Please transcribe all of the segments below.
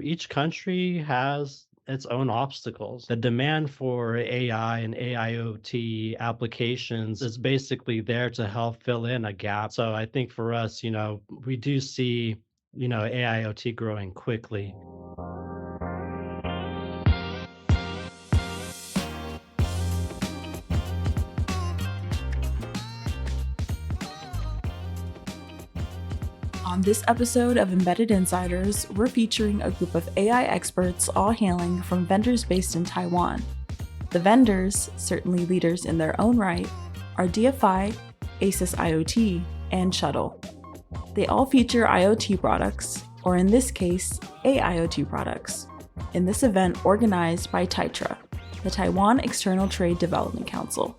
each country has its own obstacles. The demand for AI and AIoT applications is basically there to help fill in a gap. So I think for us, we do see, AIoT growing quickly. On this episode of Embedded Insiders, we're featuring a group of AI experts all hailing from vendors based in Taiwan. The vendors, certainly leaders in their own right, are DFI, ASUS IoT, and Shuttle. They all feature IoT products, or in this case, AIoT products, in this event organized by TAITRA, the Taiwan External Trade Development Council.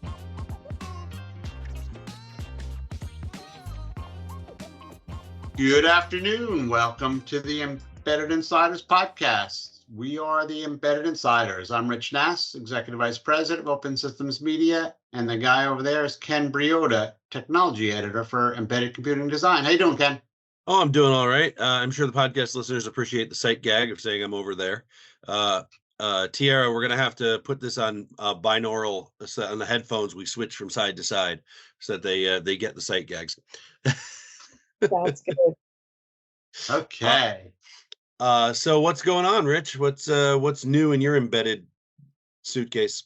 Good afternoon. Welcome to the Embedded Insiders podcast. We are the Embedded Insiders. I'm Rich Nass, Executive Vice President of Open Systems Media, and the guy over there is Ken Briota, Technology Editor for Embedded Computing Design. How you doing, Ken? Oh, I'm doing all right. I'm sure the podcast listeners appreciate the sight gag of saying I'm over there. Tiara, we're going to have to put this on binaural on the headphones. We switch from side to side so that they get the sight gags. Sounds good. Okay. So what's going on, Rich? What's new in your embedded suitcase?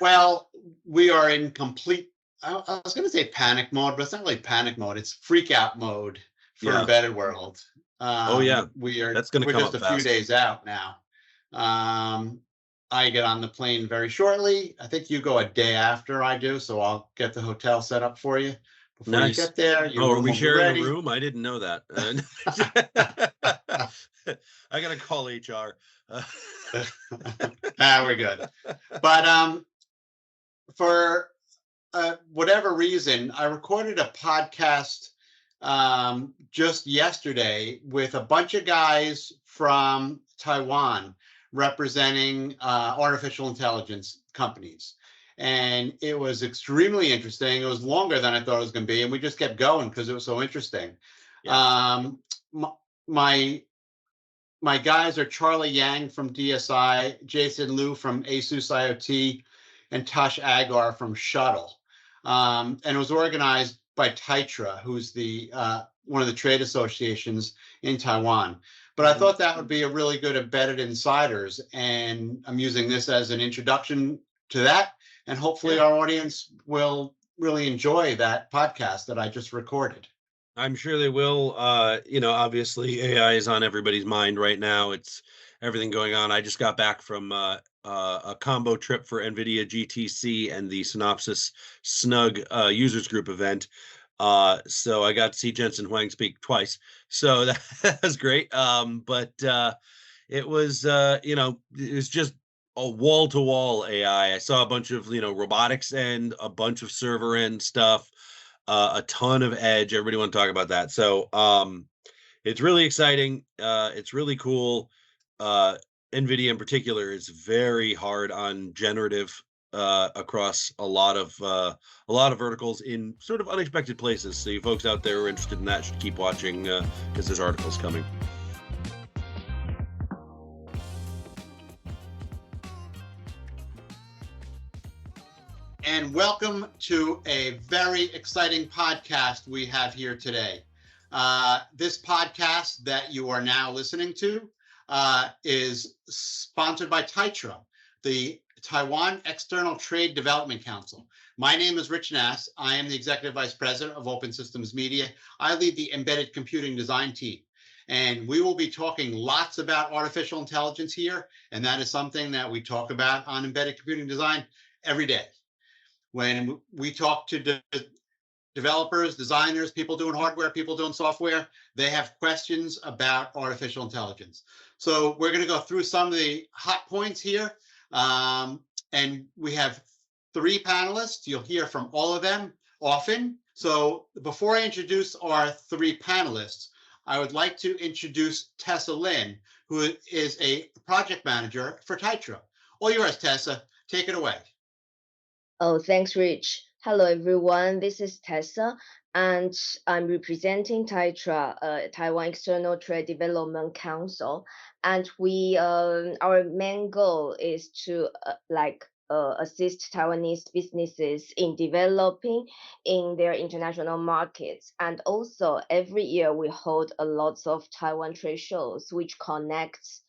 Well, we are in complete, I was going to say panic mode, but it's not really panic mode. It's freak out mode for Embedded World. That's going to come just up a few days out now. I get on the plane very shortly. I think you go a day after I do, so I'll get the hotel set up for you. Before you get there, are we sharing a room? I didn't know that. I gotta call HR. We're good. But for whatever reason, I recorded a podcast just yesterday with a bunch of guys from Taiwan representing artificial intelligence companies. And it was extremely interesting. It was longer than I thought it was going to be. And we just kept going because it was so interesting. Yeah. My guys are Charlie Yang from DSI, Jason Liu from ASUS IoT, and Tosh Agar from Shuttle. And it was organized by TAITRA, who's the one of the trade associations in Taiwan. But I thought that would be a really good Embedded Insiders. And I'm using this as an introduction to that. And hopefully our audience will really enjoy that podcast that I just recorded. I'm sure they will. Obviously AI is on everybody's mind right now. It's everything going on. I just got back from a combo trip for NVIDIA GTC and the Synopsys Snug users group event. So I got to see Jensen Huang speak twice. So that was great. But it was, it was just a wall-to-wall AI. I saw a bunch of, robotics and a bunch of server end stuff, a ton of edge. Everybody want to talk about that. So it's really exciting. It's really cool. NVIDIA in particular is very hard on generative across a lot of verticals in sort of unexpected places. So you folks out there who are interested in that should keep watching because there's articles coming. And welcome to a very exciting podcast we have here today. This podcast that you are now listening to is sponsored by TAITRA, the Taiwan External Trade Development Council. My name is Rich Nass. I am the Executive Vice President of Open Systems Media. I lead the Embedded Computing Design team. And we will be talking lots about artificial intelligence here. And that is something that we talk about on Embedded Computing Design every day. When we talk to developers, designers, people doing hardware, people doing software, they have questions about artificial intelligence. So we're going to go through some of the hot points here. And we have 3 panelists. You'll hear from all of them often. So before I introduce our 3 panelists, I would like to introduce Tessa Lin, who is a project manager for TAITRA. All yours, Tessa. Take it away. Oh, thanks, Rich. Hello, everyone. This is Tessa. and I'm representing TAITRA, Taiwan External Trade Development Council, and our main goal is to assist Taiwanese businesses in developing in their international markets. And also every year we hold a lot of Taiwan trade shows, which connects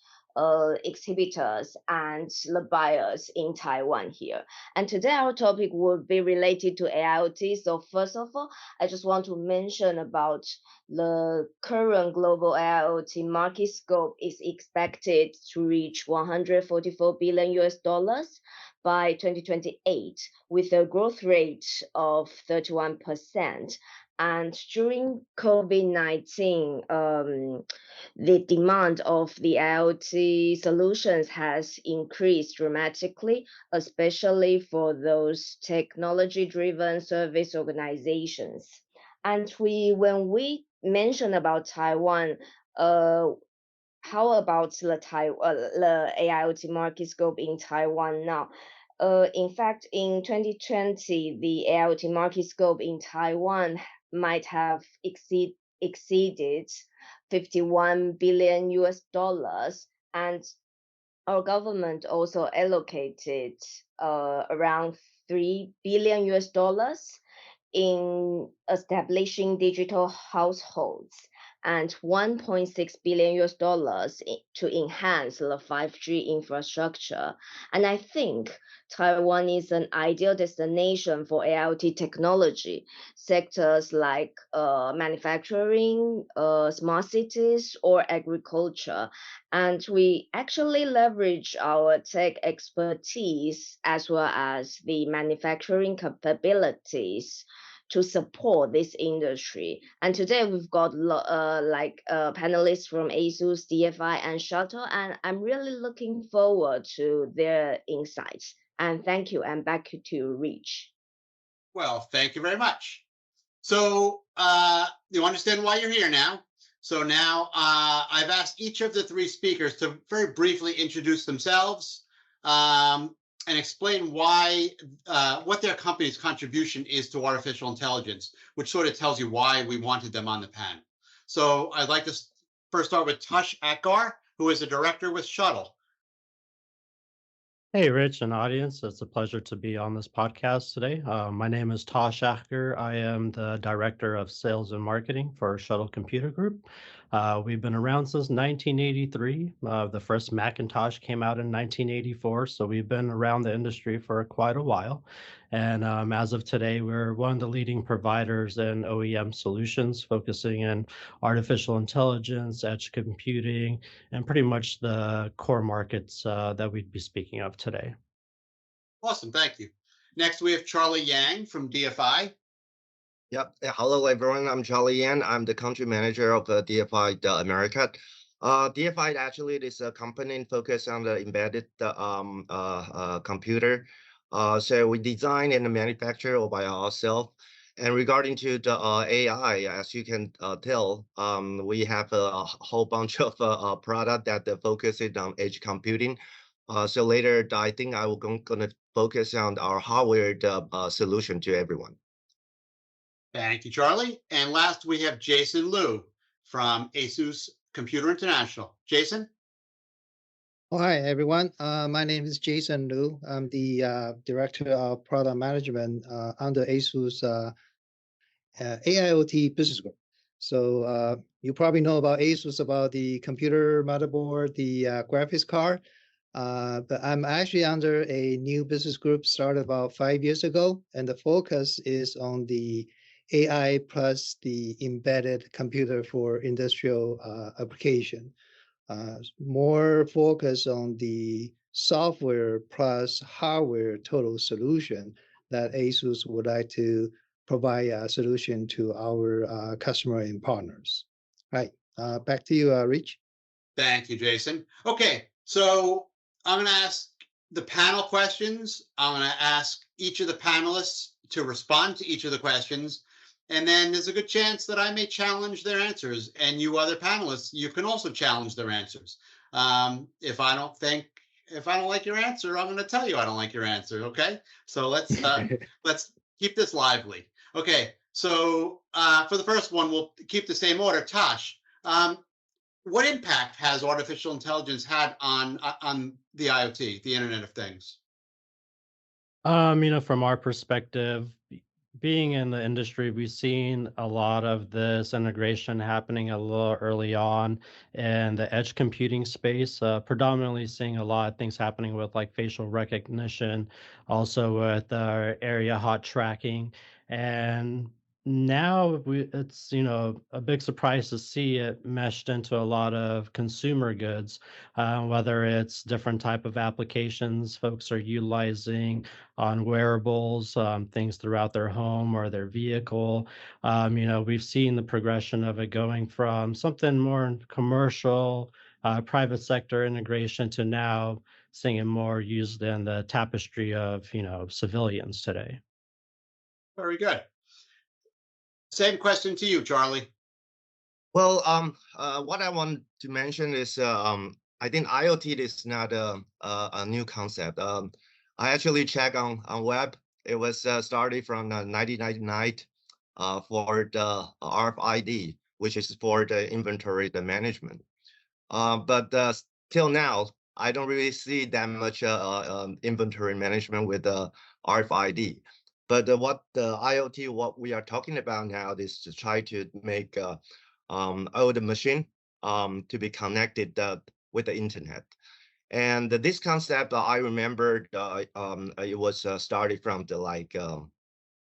exhibitors and the buyers in Taiwan here. And today our topic will be related to AIoT. So first of all, I just want to mention about the current global AIoT market scope is expected to reach 144 billion US dollars by 2028, with a growth rate of 31%. And during COVID-19, the demand of the IoT solutions has increased dramatically, especially for those technology-driven service organizations. And when we mention about Taiwan, how about the AIoT market scope in Taiwan now? In fact, in 2020, the AIoT market scope in Taiwan might have exceeded 51 billion US dollars, and our government also allocated around 3 billion US dollars in establishing digital households and 1.6 billion US dollars to enhance the 5G infrastructure. And I think Taiwan is an ideal destination for AIoT technology. Sectors like manufacturing, smart cities, or agriculture. And we actually leverage our tech expertise as well as the manufacturing capabilities to support this industry. And today we've got panelists from ASUS, DFI, and Shuttle, and I'm really looking forward to their insights. And thank you, and back to Rich. Well, thank you very much. So you understand why you're here now. So now I've asked each of the three speakers to very briefly introduce themselves and explain why, what their company's contribution is to artificial intelligence, which sort of tells you why we wanted them on the panel. So I'd like to first start with Tosh Akgar, who is a director with Shuttle. Hey, Rich and audience. It's a pleasure to be on this podcast today. My name is Tosh Akgar. I am the Director of Sales and Marketing for Shuttle Computer Group. We've been around since 1983. The first Macintosh came out in 1984, so we've been around the industry for quite a while. And as of today, we're one of the leading providers in OEM solutions, focusing in artificial intelligence, edge computing, and pretty much the core markets that we'd be speaking of today. Awesome, thank you. Next, we have Charlie Yang from DFI. Yep. Hello, everyone. I'm Charlie Yan. I'm the country manager of DFI America. DFI actually is a company focused on the embedded computer. So we design and manufacture all by ourselves. And regarding to the AI, as you can tell, we have a whole bunch of product that focuses on edge computing. So later, I think I will going to focus on our hardware solution to everyone. Thank you, Charlie. And last, we have Jason Liu from ASUS Computer International. Jason? Oh, hi, everyone. My name is Jason Liu. I'm the Director of Product Management under ASUS AIoT Business Group. So you probably know about ASUS, about the computer motherboard, the graphics card. But I'm actually under a new business group started about 5 years ago. And the focus is on the AI plus the embedded computer for industrial application. More focus on the software plus hardware total solution that ASUS would like to provide a solution to our customer and partners. All right, back to you, Rich. Thank you, Jason. Okay, so I'm going to ask the panel questions. I'm going to ask each of the panelists to respond to each of the questions. And then there's a good chance that I may challenge their answers. And you other panelists, you can also challenge their answers. If I don't like your answer, I'm going to tell you I don't like your answer. Okay. So let's keep this lively. Okay. So for the first one, we'll keep the same order. Tosh, what impact has artificial intelligence had on the IoT, the Internet of Things? From our perspective, being in the industry, we've seen a lot of this integration happening a little early on in the edge computing space, predominantly seeing a lot of things happening with like facial recognition, also with area hot tracking. And now it's, a big surprise to see it meshed into a lot of consumer goods, whether it's different type of applications folks are utilizing on wearables, things throughout their home or their vehicle. We've seen the progression of it going from something more commercial, private sector integration to now seeing it more used in the tapestry of, civilians today. Very good. Same question to you, Charlie. Well, what I want to mention is I think IoT is not a new concept. I actually check on web. It was started from 1999 for the RFID, which is for the inventory, the management. But till now, I don't really see that much inventory management with the RFID. But what the IoT, what we are talking about now is to try to make all the machine to be connected with the internet. And this concept, I remember it was started from the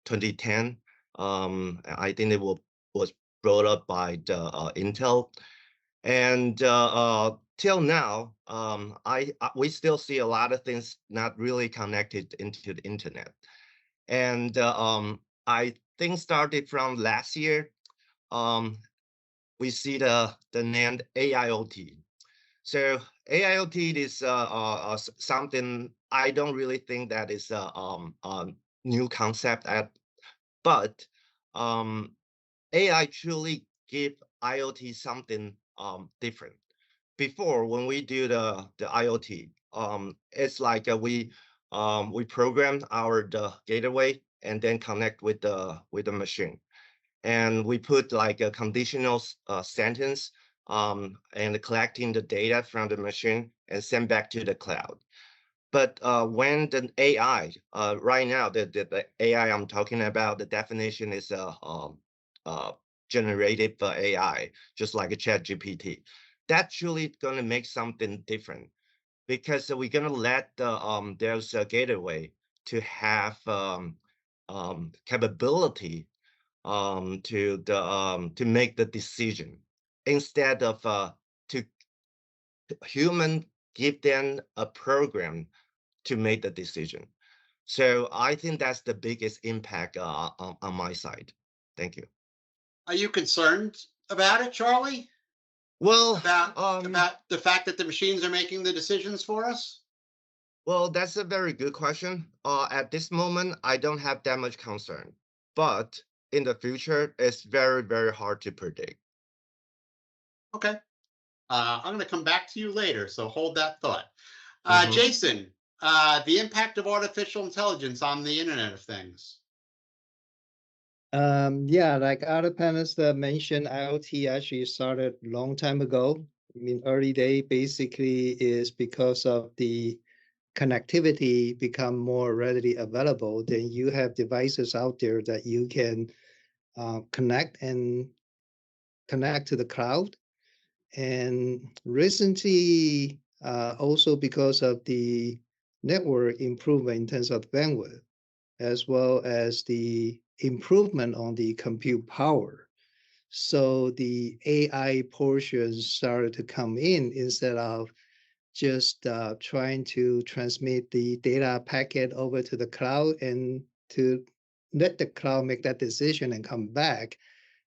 2010. I think it was brought up by the Intel. And till now, we still see a lot of things not really connected into the internet. And I think started from last year, we see the name AIoT. So AIoT is something I don't really think that is a new concept, but AI truly give IoT something different. Before, when we do the IoT, it's like we program the gateway and then connect with the machine, and we put like a conditional sentence and collecting the data from the machine and send back to the cloud. But when the AI, right now, the AI I'm talking about, the definition is generative AI, just like a ChatGPT. That's truly going to make something different, because we're going to let there's a gateway to have capability to make the decision, instead of to human give them a program to make the decision. So I think that's the biggest impact on my side. Thank you. Are you concerned about it, Charlie? Well, about the fact that the machines are making the decisions for us? Well, that's a very good question. At this moment, I don't have that much concern, but in the future, it's very, very hard to predict. Okay. I'm going to come back to you later, so hold that thought. Mhm. Jason, the impact of artificial intelligence on the Internet of Things. Yeah, like other panelists that mentioned, IoT actually started a long time ago. I mean, early day basically is because of the connectivity become more readily available. Then you have devices out there that you can connect to the cloud. And recently, also because of the network improvement in terms of bandwidth, as well as the improvement on the compute power. So the AI portions started to come in instead of just trying to transmit the data packet over to the cloud and to let the cloud make that decision and come back.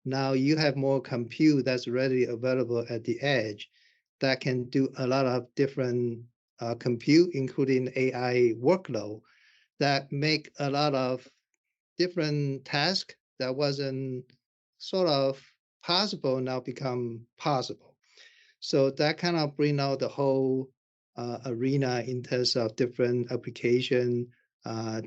Now you have more compute that's readily available at the edge that can do a lot of different compute, including AI workload, that make a lot of different tasks that wasn't sort of possible now become possible. So that kind of bring out the whole arena in terms of different application,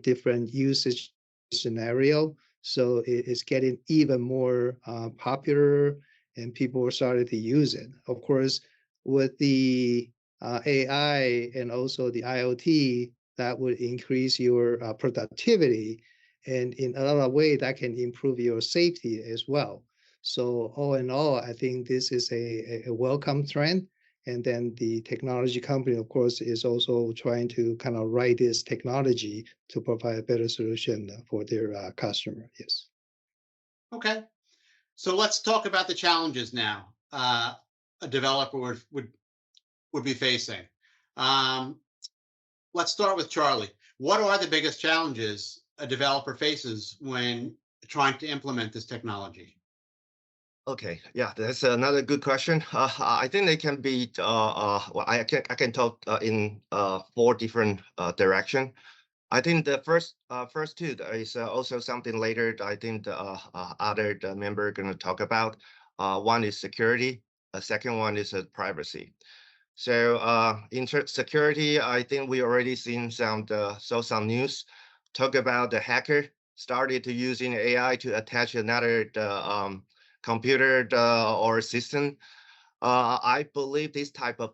different usage scenario. So it's getting even more popular, and people are starting to use it. Of course, with the AI and also the IoT, that would increase your productivity, and in another way, that can improve your safety as well. So all in all, I think this is a welcome trend. And then the technology company, of course, is also trying to kind of write this technology to provide a better solution for their customer. Yes. Okay. So let's talk about the challenges now a developer would be facing. Um, let's start with Charlie. What are the biggest challenges a developer faces when trying to implement this technology? Okay, yeah, that's another good question. I think they can be. Well, I can talk in four different direction. I think the first two is also something later. I think the other member are going to talk about. One is security. A second one is privacy. So in security, I think we already seen saw some news talk about the hacker started to using AI to attach another computer or system. I believe this type of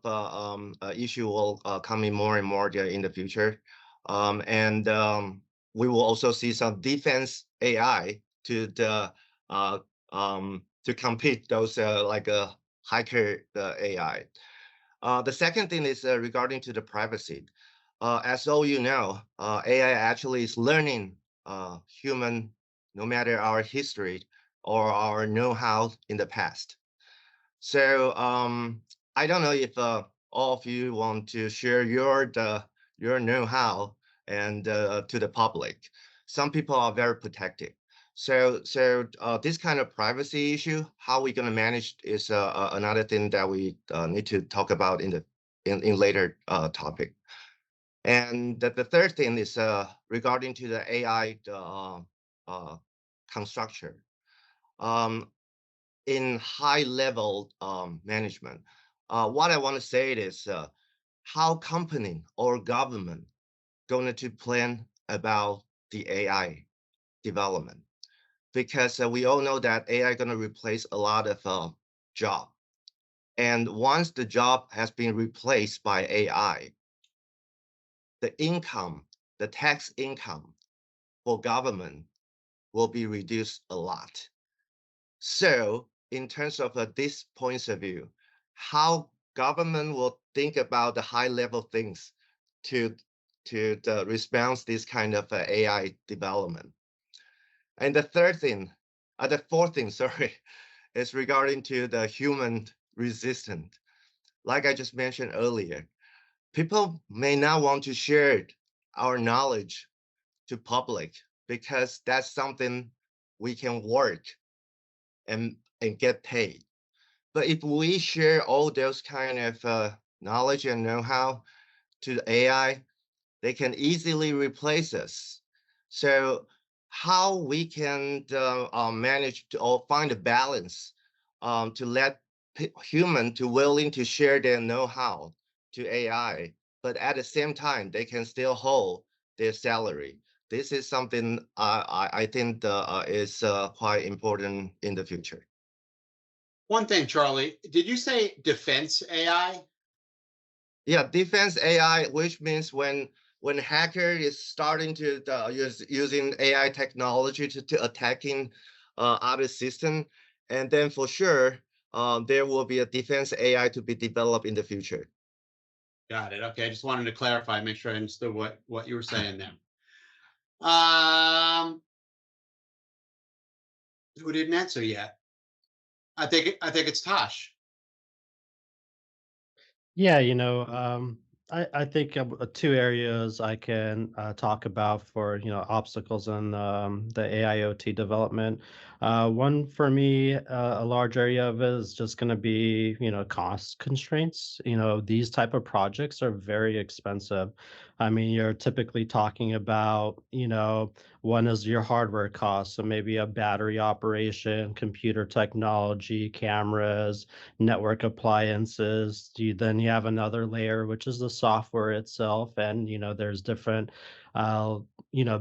issue will come in more and more in the future, and we will also see some defense AI to compete those like a hacker AI. The second thing is regarding to the privacy. As all you know, AI actually is learning human, no matter our history or our know-how in the past. So I don't know if all of you want to share your know-how and to the public. Some people are very protective. So this kind of privacy issue, how we gonna manage is another thing that we need to talk about in later topic. And the third thing is regarding to the AI uh, construction. Um, in high level management, what I want to say is how company or government going to plan about the AI development, because we all know that AI going to replace a lot of job. And once the job has been replaced by AI, the income, the tax income for government will be reduced a lot. So in terms of this points of view, how government will think about the high level things to to response this kind of AI development. And the fourth thing, sorry, is regarding to the human resistant. Like I just mentioned earlier, people may not want to share our knowledge to public because that's something we can work and get paid. But if we share all those kind of knowledge and know-how to the AI, they can easily replace us. So how we can manage to or find a balance to let human to willing to share their know-how to AI, but at the same time they can still hold their salary. This is something I think is quite important in the future. One thing, Charlie, did you say defense AI? Yeah, defense AI, which means when hacker is starting to using AI technology to attacking other system, and then for sure there will be a defense AI to be developed in the future. Got it. Okay, I just wanted to clarify, make sure I understood what you were saying there. Um, who didn't answer yet? I think it's Tosh. Yeah, I think two areas I can talk about for obstacles in the AIoT development. One for me, a large area of it is just going to be cost constraints. These type of projects are very expensive. I mean, you're typically talking about, one is your hardware costs, so maybe a battery operation, computer technology, cameras, network appliances. Then you have another layer, which is the software itself, and there's different, uh,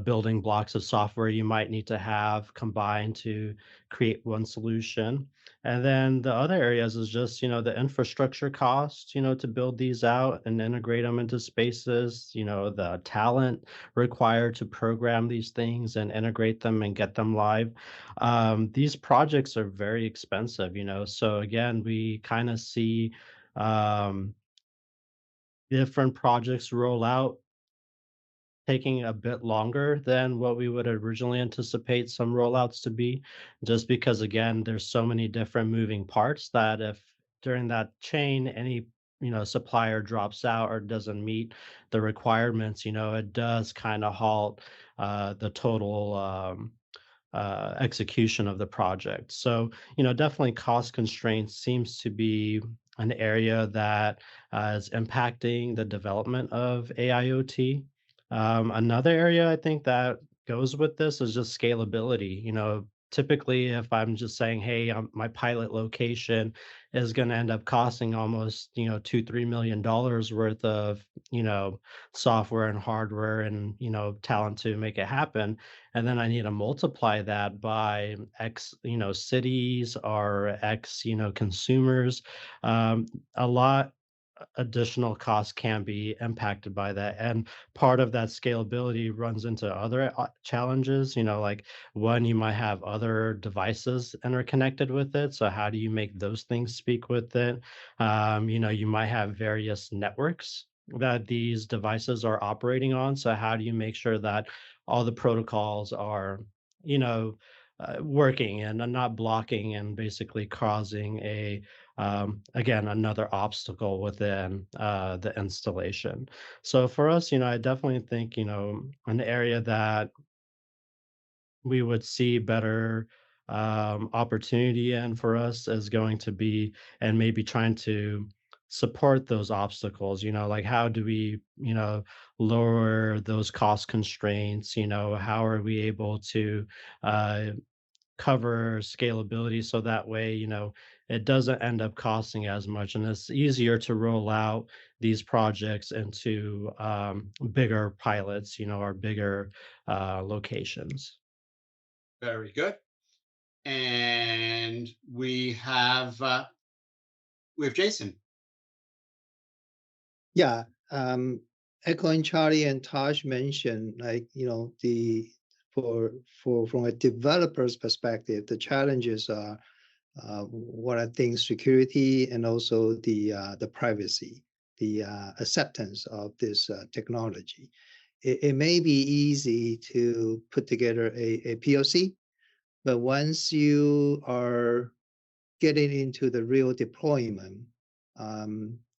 building blocks of software you might need to have combined to create one solution. And then the other areas is just, the infrastructure cost, to build these out and integrate them into spaces, the talent required to program these things and integrate them and get them live. These projects are very expensive, so again, we kind of see um, different projects roll out taking a bit longer than what we would originally anticipate some rollouts to be, just because again, there's so many different moving parts that if during that chain any supplier drops out or doesn't meet the requirements, it does kind of halt the total execution of the project. So, definitely cost constraints seems to be an area that is impacting the development of AIoT. Another area I think that goes with this is just scalability. Typically, if I'm just saying, "Hey, my pilot location is going to end up costing almost, $2-3 million worth of, software and hardware and talent to make it happen," and then I need to multiply that by X, cities or X, consumers. A lot additional costs can be impacted by that. And part of that scalability runs into other challenges, like one, you might have other devices interconnected with it. So how do you make those things speak with it? You might have various networks that these devices are operating on. So how do you make sure that all the protocols are, you know, working and are not blocking and basically causing again, another obstacle within the installation. So for us, I definitely think, an area that we would see better opportunity in for us is going to be, and maybe trying to support those obstacles, like how do we, lower those cost constraints, how are we able to uh, cover scalability so that way, it doesn't end up costing as much and it's easier to roll out these projects into bigger pilots, or bigger locations. Very good. And we have Jason. Yeah, echoing Charlie and Tosh mentioned, like, for from a developer's perspective, the challenges are what I think security and also the privacy, the acceptance of this technology. It may be easy to put together a POC, but once you are getting into the real deployment,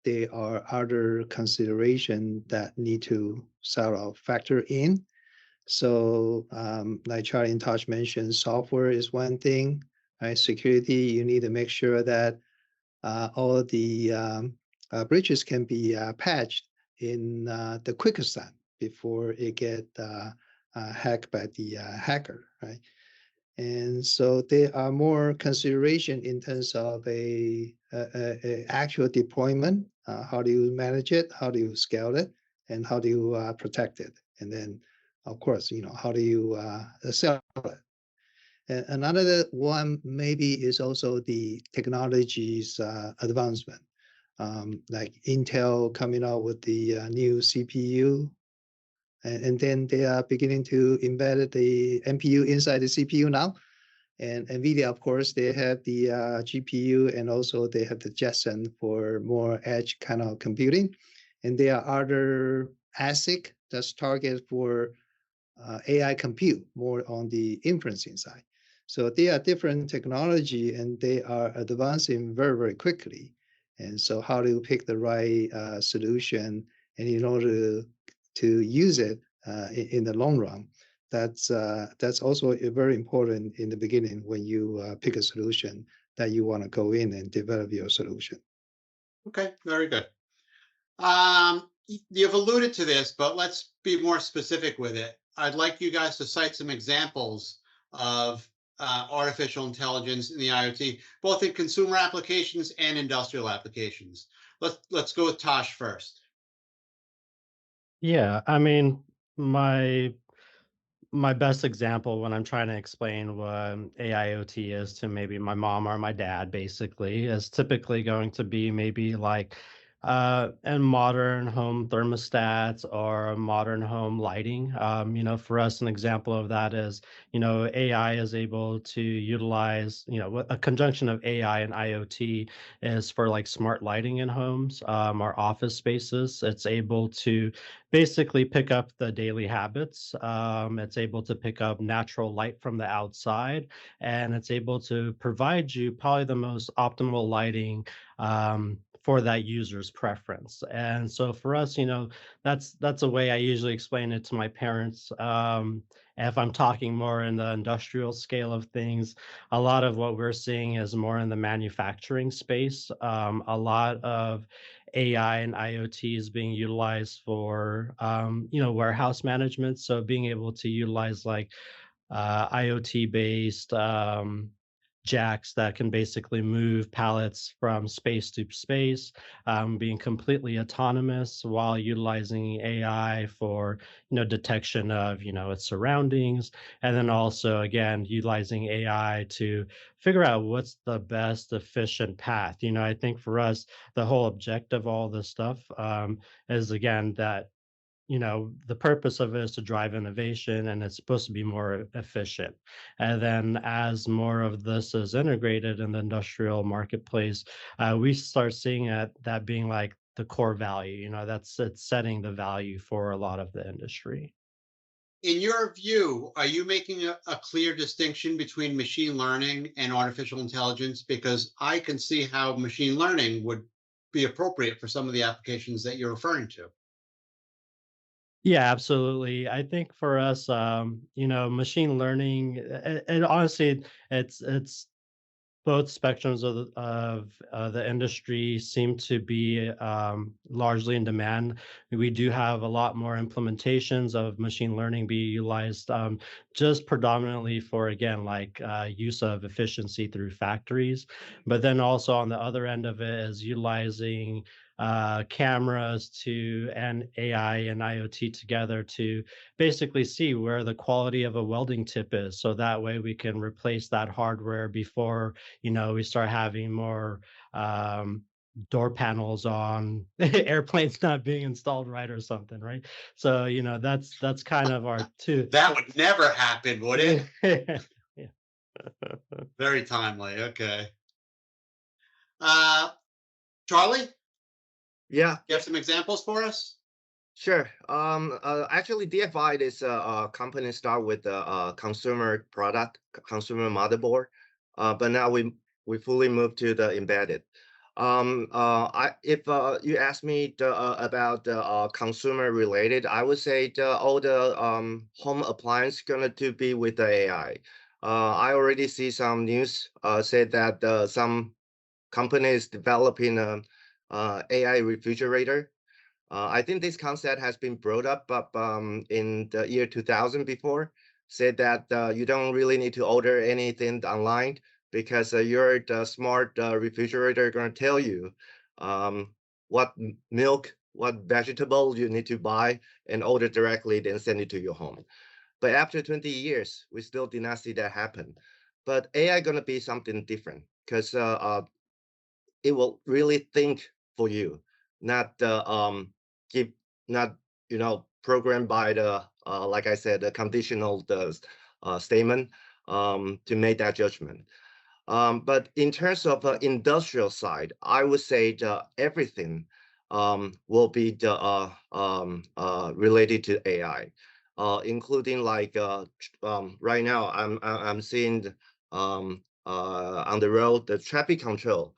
there are other considerations that need to sort of factor in. So, like Charlie and Tosh mentioned, software is one thing, right? Security, you need to make sure that all the breaches can be patched in the quickest time before it get hacked by the hacker, right? And so there are more consideration in terms of a actual deployment. How do you manage it? How do you scale it? And how do you protect it? And then, of course, how do you sell it? And another one maybe is also the technology's advancement. Like Intel coming out with the new CPU, and then they are beginning to embed the NPU inside the CPU now. And NVIDIA, of course, they have the GPU and also they have the Jetson for more edge kind of computing. And there are other ASIC that's targeted for AI compute, more on the inferencing side. So they are different technology and they are advancing very, very quickly. And so how do you pick the right solution and in order to use it in the long run? That's also very important in the beginning when you pick a solution that you want to go in and develop your solution. Okay, very good. you've alluded to this, but let's be more specific with it. I'd like you guys to cite some examples of artificial intelligence in the IoT, both in consumer applications and industrial applications. Let's go with Tosh first. Yeah, I mean, my my best example when I'm trying to explain what AIoT is to maybe my mom or my dad, basically, is typically going to be maybe like in modern home thermostats or modern home lighting. For us, an example of that is, AI is able to utilize, a conjunction of AI and IoT is for like smart lighting in homes, or office spaces. It's able to basically pick up the daily habits. It's able to pick up natural light from the outside, and it's able to provide you probably the most optimal lighting for that user's preference. And so for us, that's a way I usually explain it to my parents. If I'm talking more in the industrial scale of things, a lot of what we're seeing is more in the manufacturing space. A lot of AI and IoT is being utilized for, warehouse management. So being able to utilize like IoT based jacks that can basically move pallets from space to space, being completely autonomous while utilizing AI for, detection of, its surroundings. And then also, again, utilizing AI to figure out what's the best efficient path. I think for us, the whole objective of all this stuff is, again, that the purpose of it is to drive innovation, and it's supposed to be more efficient. And then as more of this is integrated in the industrial marketplace, we start seeing that being like the core value. That's it's setting the value for a lot of the industry. In your view, are you making a clear distinction between machine learning and artificial intelligence? Because I can see how machine learning would be appropriate for some of the applications that you're referring to. Yeah, absolutely. I think for us, machine learning, and honestly, it's both spectrums of the industry seem to be largely in demand. We do have a lot more implementations of machine learning being utilized, just predominantly for, again, like use of efficiency through factories. But then also on the other end of it is utilizing cameras to and AI and IoT together to basically see where the quality of a welding tip is. So that way we can replace that hardware before we start having more door panels on airplanes not being installed right or something, right? So that's kind of our two. That would never happen, would it? Yeah. Very timely. Okay. Uh, Charlie, Yeah, you have some examples for us? sure. Actually, DFI is a company start with a consumer product, consumer motherboard, but now we fully moved to the embedded. If you ask me about the consumer related, I would say all the home appliance gonna to be with the AI. I already see some news say that some companies developing a AI refrigerator. I think this concept has been brought up in the year 2000 before, said that you don't really need to order anything online because your the smart refrigerator going to tell you what milk, what vegetable you need to buy and order directly, then send it to your home. But after 20 years, we still did not see that happen. But AI going to be something different because it will really think for you, not keep not programmed by the like I said the conditional statement to make that judgment. But in terms of industrial side, I would say everything will be related to AI, including like right now I'm seeing on the road the traffic control.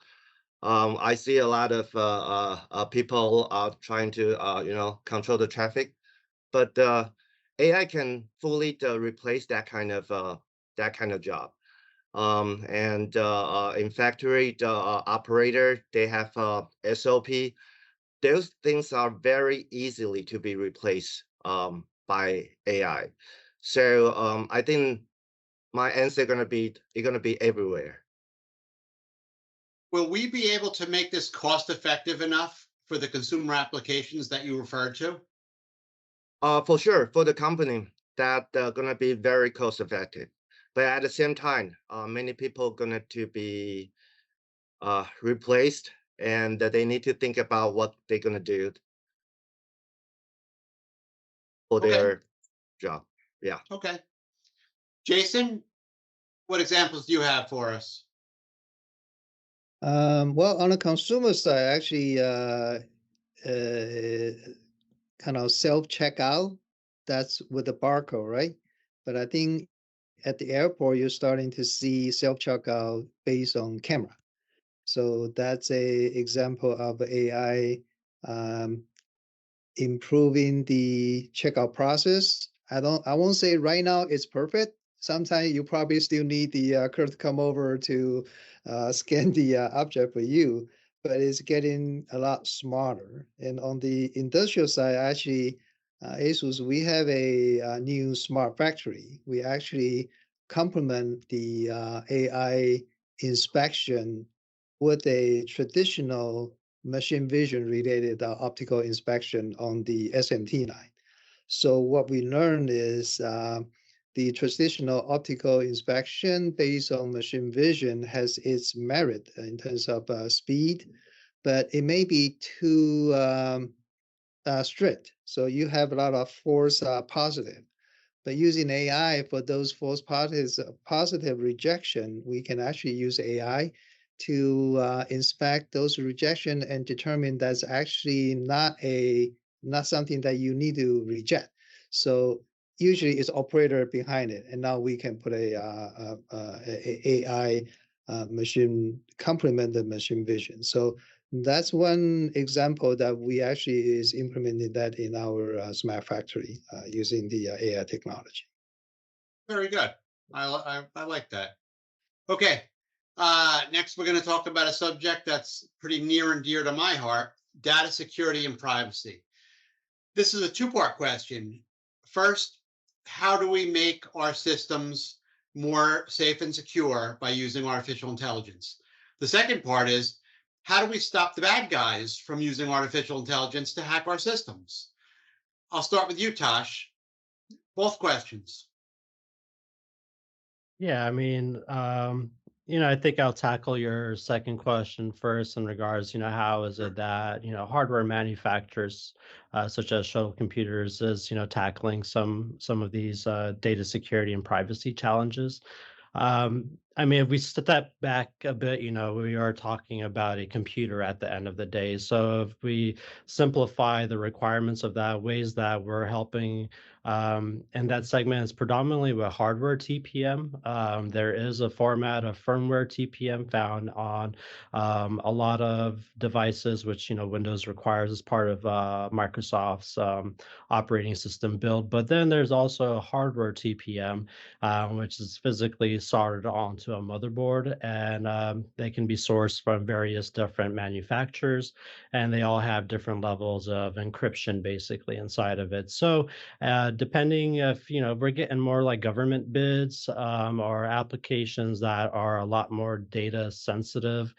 I see a lot of people trying to control the traffic, but AI can fully replace that kind of job. And in factory, the operator they have SOP. those things are very easily to be replaced by AI. So I think my answer gonna be everywhere. Will we be able to make this cost effective enough for the consumer applications that you referred to? For sure, for the company that gonna be very cost effective, but at the same time, many people gonna to be replaced, and they need to think about what they're gonna do for Okay. their job. Yeah. Okay. Jason, what examples do you have for us? Well, on the consumer side, actually, kind of self-checkout, that's with the barcode, right? But I think at the airport, you're starting to see self-checkout based on camera. So that's a example of AI improving the checkout process. I won't say right now it's perfect. Sometimes you probably still need the clerk to come over to scan the object for you, but it's getting a lot smarter. And on the industrial side, actually, ASUS, we have a new smart factory. We actually complement the AI inspection with a traditional machine vision related optical inspection on the SMT line. So what we learned is the traditional optical inspection based on machine vision has its merit in terms of speed, but it may be too strict. So you have a lot of false positive. But using AI for those false positive rejection, we can actually use AI to inspect those rejection and determine that's actually not something that you need to reject. So usually it's operator behind it, and now we can put a AI machine complement the machine vision. So that's one example that we actually is implementing that in our smart factory using the AI technology. Very good. I like that. Okay. Next, we're going to talk about a subject that's pretty near and dear to my heart: data security and privacy. This is a two-part question. First, how do we make our systems more safe and secure by using artificial intelligence? The second part is, how do we stop the bad guys from using artificial intelligence to hack our systems? I'll start with you, Tosh. Both questions. Yeah, I mean, I think I'll tackle your second question first in regards, how is it that, hardware manufacturers, such as Shuttle computers, is, tackling some of these data security and privacy challenges. I mean, if we step back a bit, we are talking about a computer at the end of the day. So if we simplify the requirements of that, ways that we're helping, and that segment is predominantly with hardware TPM. There is a format of firmware TPM found on a lot of devices, which Windows requires as part of Microsoft's operating system build. But then there's also hardware TPM, which is physically soldered onto a motherboard, and they can be sourced from various different manufacturers, and they all have different levels of encryption basically inside of it. So depending if we're getting more like government bids or applications that are a lot more data sensitive,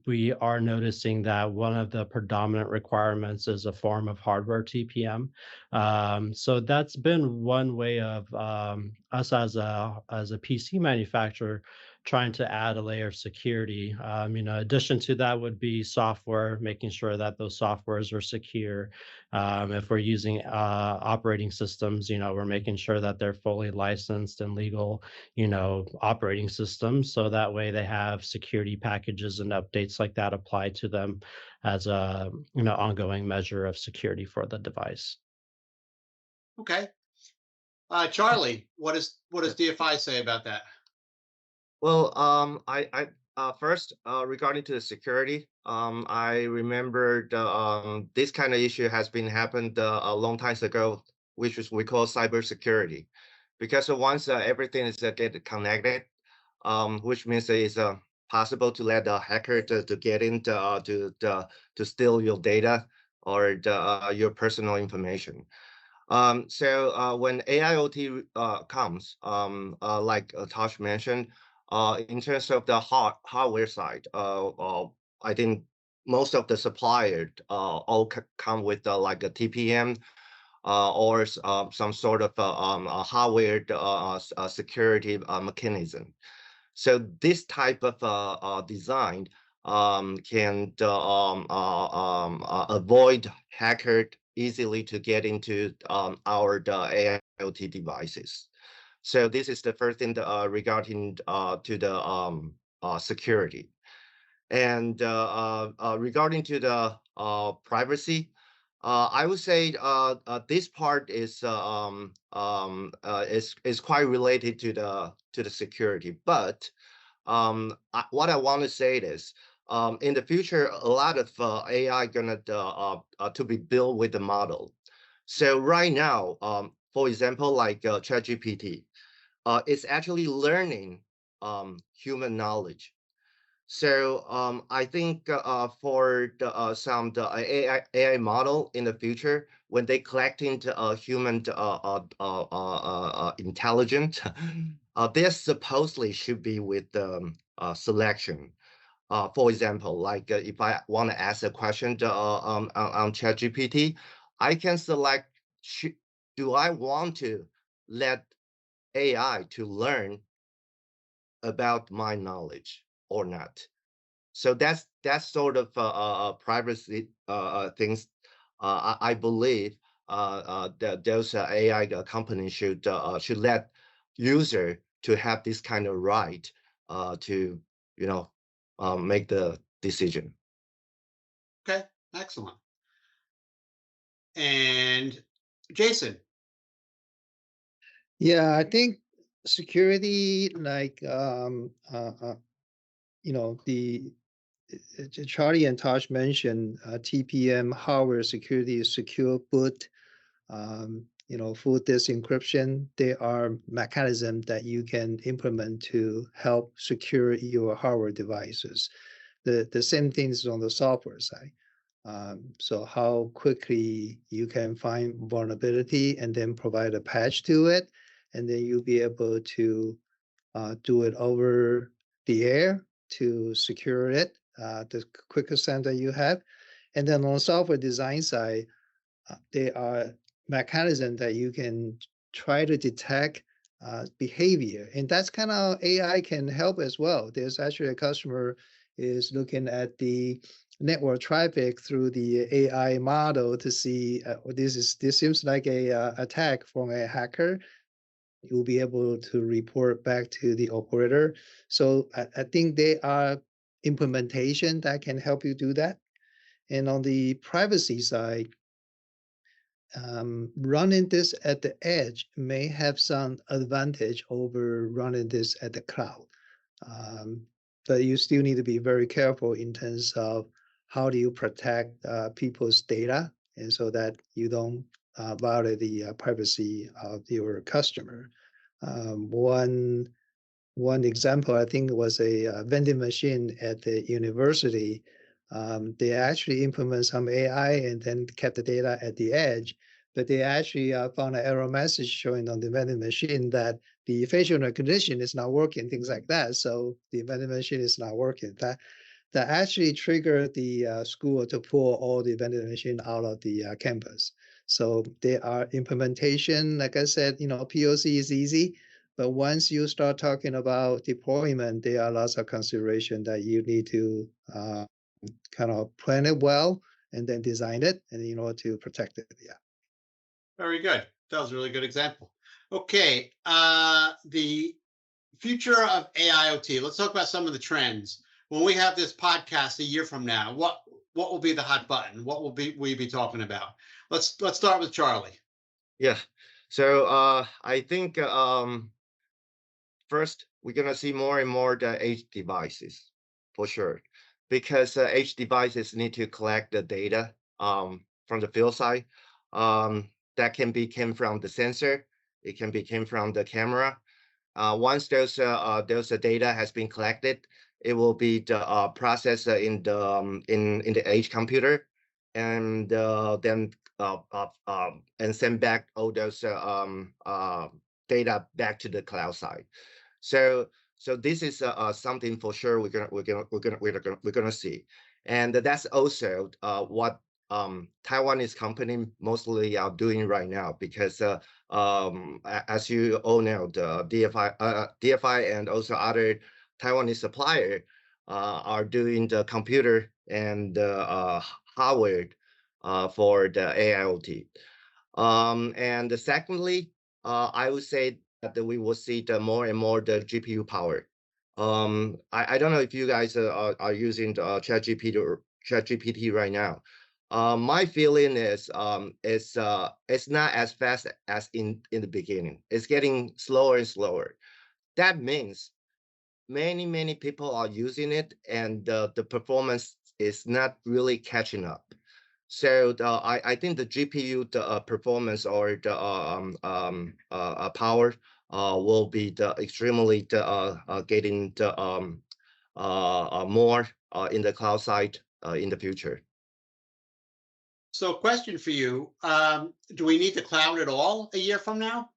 we are noticing that one of the predominant requirements is a form of hardware TPM. So that's been one way of us as a PC manufacturer trying to add a layer of security. Addition to that would be software, making sure that those softwares are secure. If we're using operating systems, we're making sure that they're fully licensed and legal, operating systems. So that way they have security packages and updates like that applied to them as a, ongoing measure of security for the device. Okay. Charlie, what does DFI say about that? Well, I first regarding to the security, I remember this kind of issue has been happened a long time ago, which is we call cybersecurity, because once everything is get connected, which means is possible to let a hacker to get into to steal your data or your personal information. So when AIoT comes, like Tosh mentioned, in terms of the hardware side, I think most of the suppliers all come with like a TPM or some sort of a hardware security mechanism. So this type of design can avoid hacker easily to get into our AIoT devices. So this is the first thing regarding to the security. And regarding to the privacy, I would say this part is quite related to the security. But what I want to say is, in the future, a lot of AI gonna to be built with the model. So right now, for example, like ChatGPT, it's actually learning human knowledge. So I think for some AI model in the future, when they collecting human intelligence, they supposedly should be with selection. For example, like if I want to ask a question on ChatGPT, I can select, do I want to let AI to learn about my knowledge or not? So that's sort of privacy things. I believe that those AI companies should let user to have this kind of right to make the decision. Okay, excellent. And Jason. Yeah, I think security, like the Charlie and Tosh mentioned TPM hardware security, secure boot, full disk encryption. They are mechanisms that you can implement to help secure your hardware devices. The same things on the software side. So how quickly you can find vulnerability and then provide a patch to it, and then you'll be able to do it over the air to secure it, the quickest time that you have. And then on the software design side, there are mechanisms that you can try to detect behavior. And that's kind of AI can help as well. There's actually a customer is looking at the network traffic through the AI model to see this seems like a attack from a hacker. You'll be able to report back to the operator. So I think they are implementation that can help you do that. And on the privacy side, running this at the edge may have some advantage over running this at the cloud. But you still need to be very careful in terms of how do you protect people's data, and so that you don't violate the privacy of your customer. One example, I think, was a vending machine at the university. They actually implement some AI and then kept the data at the edge, but they actually found an error message showing on the vending machine that the facial recognition is not working, things like that. So the vending machine is not working. That actually triggered the school to pull all the vending machine out of the campus. So there are implementation, like I said, POC is easy, but once you start talking about deployment, there are lots of consideration that you need to kind of plan it well and then design it and in order to protect it. Yeah. Very good. That was a really good example. Okay, the future of AIoT. Let's talk about some of the trends. When we have this podcast a year from now, what will be the hot button? What will we be talking about? Let's start with Charlie. Yeah. So I think first we're gonna see more and more the edge devices for sure, because edge devices need to collect the data from the field side. That came from the sensor. It can be came from the camera. Once those data has been collected, it will be the processed in the edge computer, and then and send back all those data back to the cloud side. So this is something for sure we're gonna see, and that's also what Taiwanese company mostly are doing right now, because as you all know, the DFI and also other Taiwanese supplier are doing the computer and hardware for the AIoT. And secondly, I would say that we will see the more and more the GPU power. I don't know if you guys are using the ChatGPT right now. My feeling is it's not as fast as in the beginning. It's getting slower and slower. That means many people are using it, and the performance is not really catching up. So I think the GPU performance or the power will be extremely getting more in the cloud side in the future. So, question for you: do we need the cloud at all a year from now?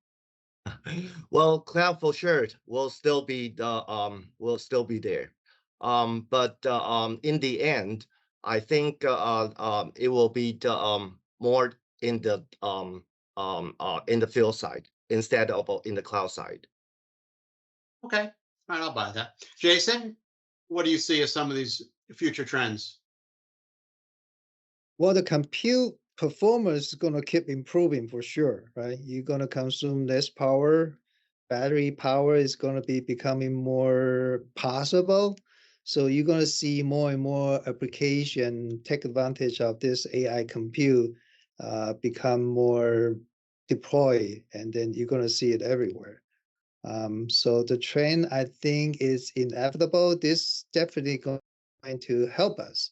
Well, cloud for sure will still be there, but in the end, I think it will be more in the field side instead of in the cloud side. Okay, all right, I'll buy that. Jason, what do you see as some of these future trends? Well, the compute performance is going to keep improving for sure, right? You're going to consume less power. Battery power is going to be becoming more possible. So you're going to see more and more application take advantage of this AI compute, become more deployed, and then you're going to see it everywhere. So the trend, I think, is inevitable. This definitely going to help us.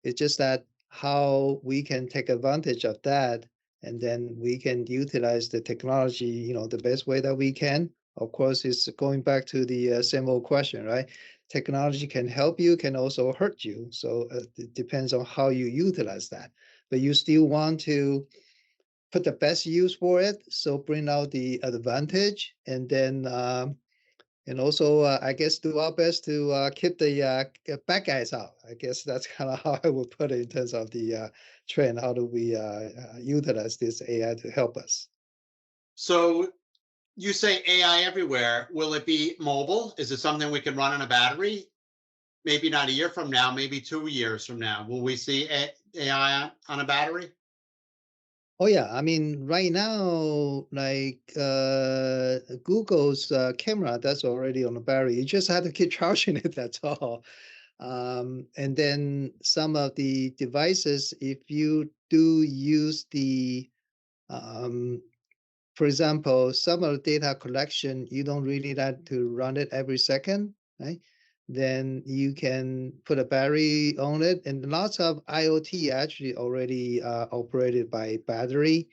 It's just that how we can take advantage of that, and then we can utilize the technology, the best way that we can. Of course, it's going back to the same old question, right? Technology can help you, can also hurt you. So it depends on how you utilize that. But you still want to put the best use for it, so bring out the advantage, and then and also, I guess, do our best to keep the bad guys out. I guess that's kind of how I would put it in terms of the trend. How do we utilize this AI to help us? So, you say AI everywhere. Will it be mobile? Is it something we can run on a battery? Maybe not a year from now, maybe 2 years from now. Will we see AI on a battery? Oh yeah, I mean, right now, like Google's camera, that's already on the battery. You just have to keep charging it. That's all. And then some of the devices, if you do use the, for example, some of the data collection, you don't really like to run it every second, right? Then you can put a battery on it. And lots of IoT actually already operated by battery.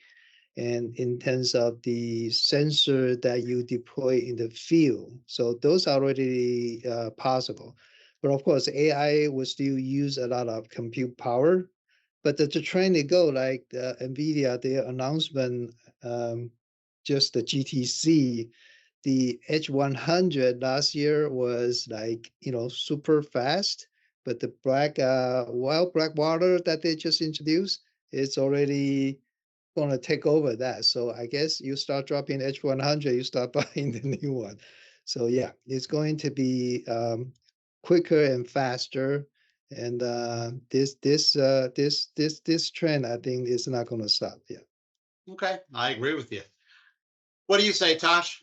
And in terms of the sensor that you deploy in the field. So those are already possible. But of course, AI will still use a lot of compute power. But the trend they go, like NVIDIA, their announcement, just the GTC, the H100 last year was like, super fast. But the black water that they just introduced, it's already going to take over that. So I guess you start dropping H100, you start buying the new one. So yeah, it's going to be quicker and faster. And this trend, I think, is not going to stop. Yeah. Okay, I agree with you. What do you say, Tosh?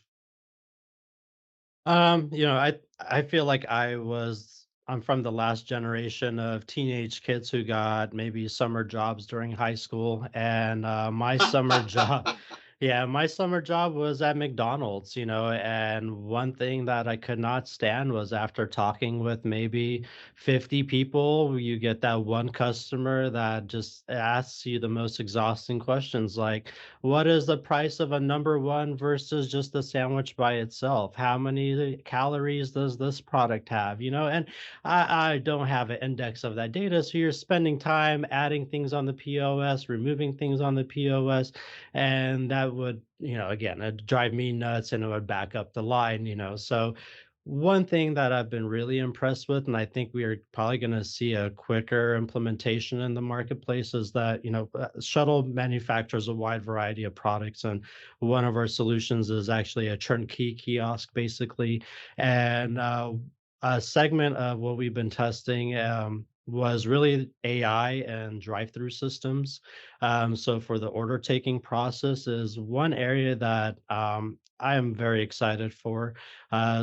I feel like I'm from the last generation of teenage kids who got maybe summer jobs during high school, and my summer job, Yeah, my summer job was at McDonald's, and one thing that I could not stand was after talking with maybe 50 people, you get that one customer that just asks you the most exhausting questions like, what is the price of a number one versus just a sandwich by itself? How many calories does this product have? And I don't have an index of that data. So you're spending time adding things on the POS, removing things on the POS, and that would, again, it'd drive me nuts and it would back up the line. So one thing that I've been really impressed with, and I think we are probably going to see a quicker implementation in the marketplace, is that Shuttle manufactures a wide variety of products, and one of our solutions is actually a turnkey kiosk, basically. And a segment of what we've been testing was really AI and drive-through systems. So for the order taking process is one area that I am very excited for.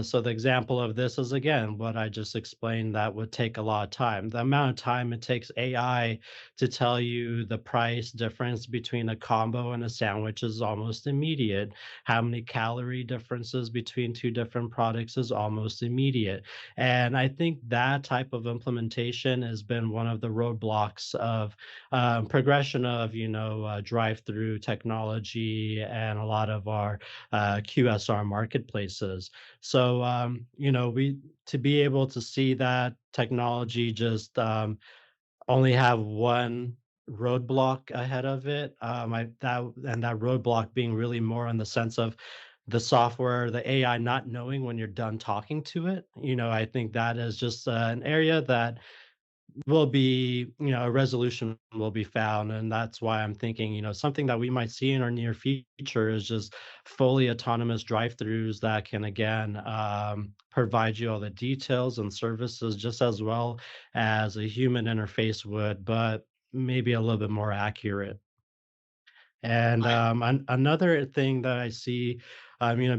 So the example of this is again what I just explained that would take a lot of time. The amount of time it takes AI to tell you the price difference between a combo and a sandwich is almost immediate. How many calorie differences between two different products is almost immediate. And I think that type of implementation has been one of the roadblocks of progression of drive-through technology and a lot of our QSR marketplaces. So we to be able to see that technology just only have one roadblock ahead of it. That roadblock being really more in the sense of the software, the AI not knowing when you're done talking to it. I think that is just an area that will be, a resolution will be found. And that's why I'm thinking, something that we might see in our near future is just fully autonomous drive-throughs that can, again, provide you all the details and services just as well as a human interface would, but maybe a little bit more accurate. And I another thing that I see,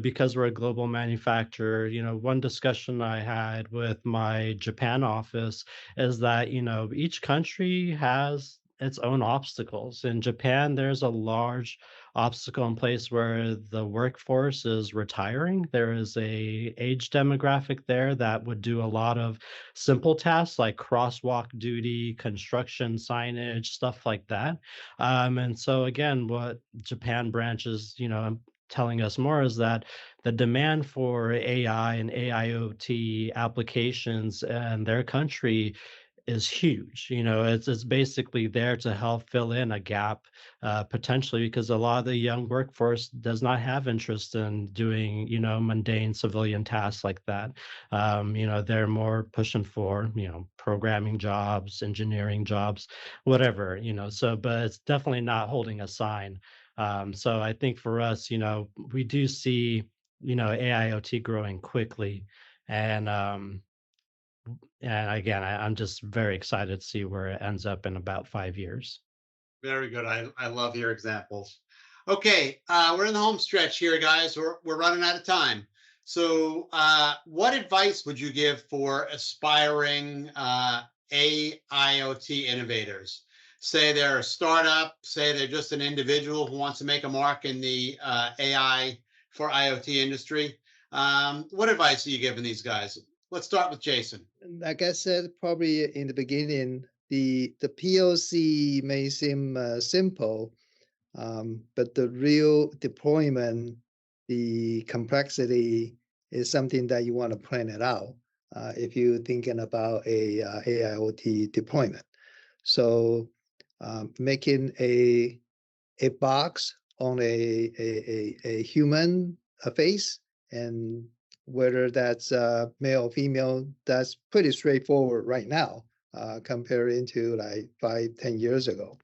because we're a global manufacturer, one discussion I had with my Japan office is that, each country has its own obstacles. In Japan, there's a large obstacle in place where the workforce is retiring. There is a age demographic there that would do a lot of simple tasks like crosswalk duty, construction signage, stuff like that. And so again, what Japan branch is, telling us more is that the demand for AI and AIoT applications in their country is huge. It's basically there to help fill in a gap, potentially because a lot of the young workforce does not have interest in doing, mundane civilian tasks like that. They're more pushing for, programming jobs, engineering jobs, whatever. So, but it's definitely not holding a sign. So I think for us, we do see, AIoT growing quickly, and again, I'm just very excited to see where it ends up in about 5 years. Very good. I love your examples. Okay, we're in the home stretch here, guys. We're running out of time. So, what advice would you give for aspiring AIoT innovators? Say they're a startup, say they're just an individual who wants to make a mark in the AI for IoT industry. What advice are you giving these guys? Let's start with Jason. Like I said, probably in the beginning, the POC may seem simple, but the real deployment, the complexity is something that you want to plan it out if you're thinking about a AIoT deployment. So making a box on a human face, and whether that's male or female, that's pretty straightforward right now comparing to like 5, 10 years ago.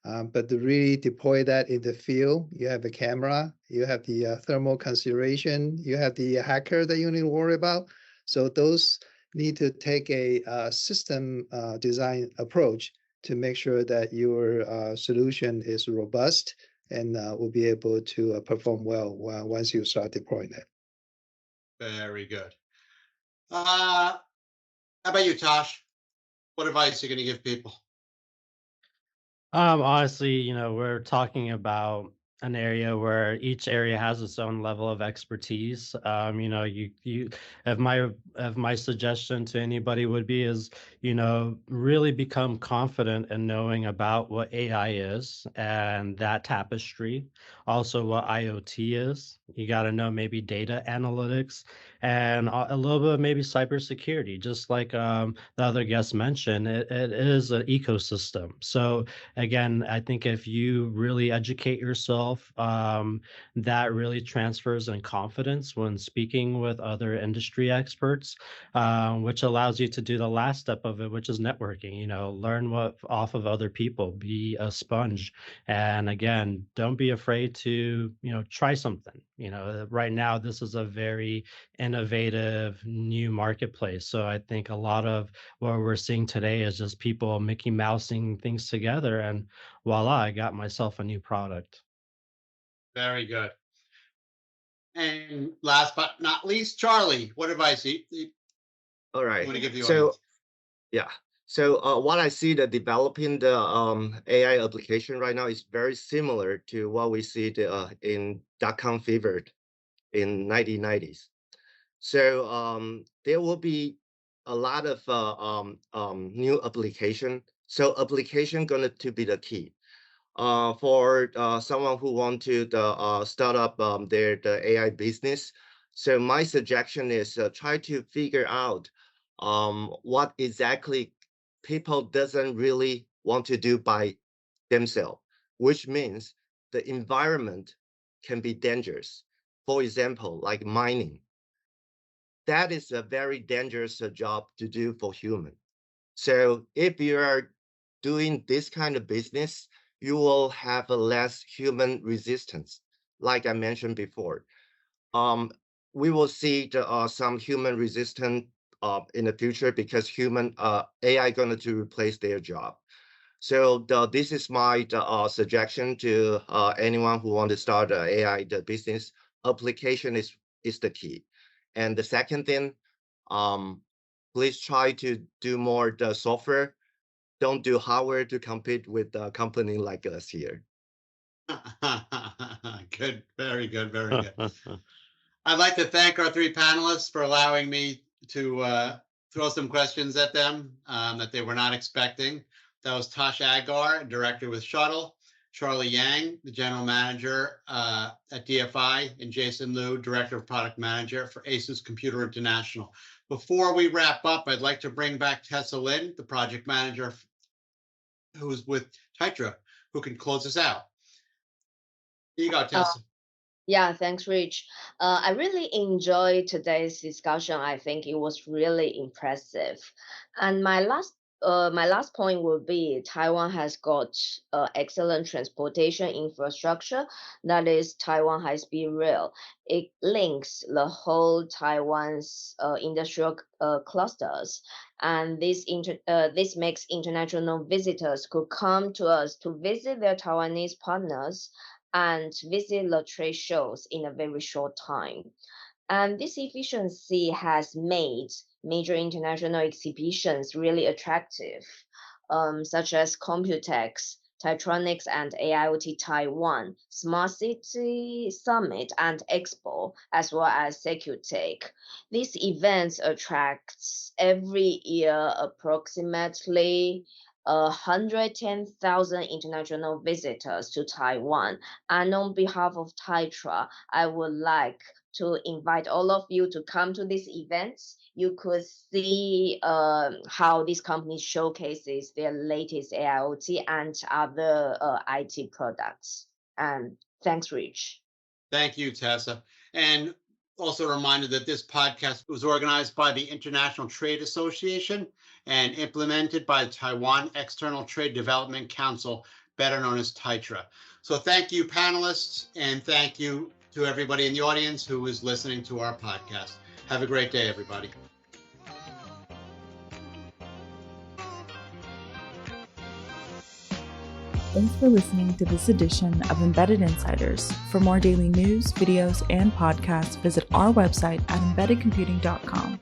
But to really deploy that in the field, you have a camera, you have the thermal consideration, you have the hacker that you need to worry about. So those need to take a system design approach to make sure that your solution is robust and will be able to perform well once you start deploying it. Very good. How about you, Tosh? What advice are you going to give people? Honestly, we're talking about an area where each area has its own level of expertise. If my suggestion to anybody would be is, really become confident in knowing about what AI is and that tapestry. Also, what IoT is. You got to know maybe data analytics and a little bit of maybe cybersecurity. Just like the other guest mentioned, it is an ecosystem. So again, I think if you really educate yourself, that really transfers in confidence when speaking with other industry experts, which allows you to do the last step of it, which is networking. Learn what off of other people, be a sponge, and again, don't be afraid to try something. Right now this is a very innovative new marketplace. So I think a lot of what we're seeing today is just people Mickey Mousing things together, and voila, I got myself a new product. Very good. And last but not least, Charlie, what advice you All right. want to give the So audience? yeah. So what I see the developing the AI application right now is very similar to what we see in .com fever in 1990s. So there will be a lot of new application. So application going to be the key. For someone who want to start up the AI business. So my suggestion is try to figure out what exactly people doesn't really want to do by themselves, which means the environment can be dangerous. For example, like mining. That is a very dangerous job to do for human. So if you are doing this kind of business, you will have a less human resistance. Like I mentioned before, we will see some human resistance in the future because human AI going to replace their job. So this is my suggestion to anyone who want to start an AI business. Application is the key. And the second thing, please try to do more the software. Don't do hardware to compete with a company like us here. Good, very good, very good. I'd like to thank our three panelists for allowing me to throw some questions at them that they were not expecting. That was Tosh Agar, director with Shuttle, Charlie Yang, the general manager at DFI, and Jason Liu, director of product manager for ASUS Computer International. Before we wrap up, I'd like to bring back Tessa Lin, the project manager who's with TAITRA, who can close us out. Here you go, Tessa. Yeah, thanks, Rich. I really enjoyed today's discussion. I think it was really impressive. And my last point will be Taiwan has got excellent transportation infrastructure. That is Taiwan High-Speed Rail. It links the whole Taiwan's industrial clusters, and this makes international visitors could come to us to visit their Taiwanese partners and visit the trade shows in a very short time. And this efficiency has made major international exhibitions really attractive, such as Computex, Taitronics and AIoT Taiwan, Smart City Summit and Expo, as well as SecuTech. These events attract every year approximately 110,000 international visitors to Taiwan. And on behalf of TAITRA, I would like to invite all of you to come to these events. You could see how these companies showcases their latest AIoT and other IT products. And thanks, Rich. Thank you, Tessa. And also a reminder that this podcast was organized by the International Trade Association and implemented by the Taiwan External Trade Development Council, better known as TAITRA. So thank you, panelists, and thank you to everybody in the audience who is listening to our podcast. Have a great day, everybody. Thanks for listening to this edition of Embedded Insiders. For more daily news, videos, and podcasts, visit our website at embeddedcomputing.com.